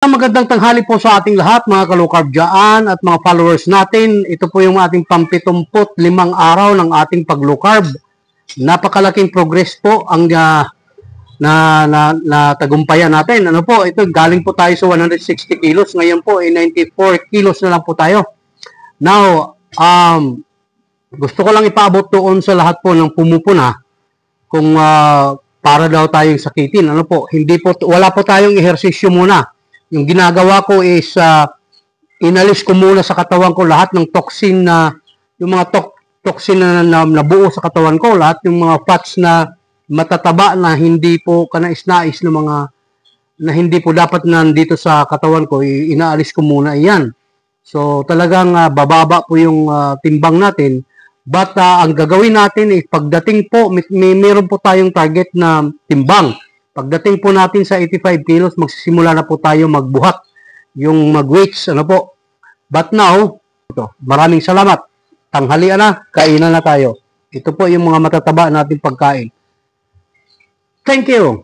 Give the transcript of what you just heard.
Magandang tanghali po sa ating lahat, mga ka-low-carb dyan at mga followers natin. Ito po yung ating pang-75 araw ng ating pag-low-carb. Napakalaking progress po ang tagumpayan natin. Ano po, ito galing po tayo sa 160 kilos. Ngayon po, 94 kilos na lang po tayo. Now, gusto ko lang ipaabot doon sa lahat po ng pumupuna kung para daw tayong sakitin. Ano po, wala po tayong ehersisyo muna. Yung ginagawa ko is inalis ko muna sa katawan ko lahat ng toxin na yung mga toxin na nabuo sa katawan ko, lahat yung mga fats na matataba na hindi po kanais-nais na mga na hindi po dapat nandito sa katawan ko, inaalis ko muna iyan. So talagang bababa po yung timbang natin. But ang gagawin natin is pagdating po meron po tayong target na timbang. Pagdating po natin sa 85 kilos, magsisimula na po tayo magbuhat, yung mag-weights, ano po. But now, maraming salamat. Tanghalian na, kainan na tayo. Ito po yung mga matataba nating pagkain. Thank you.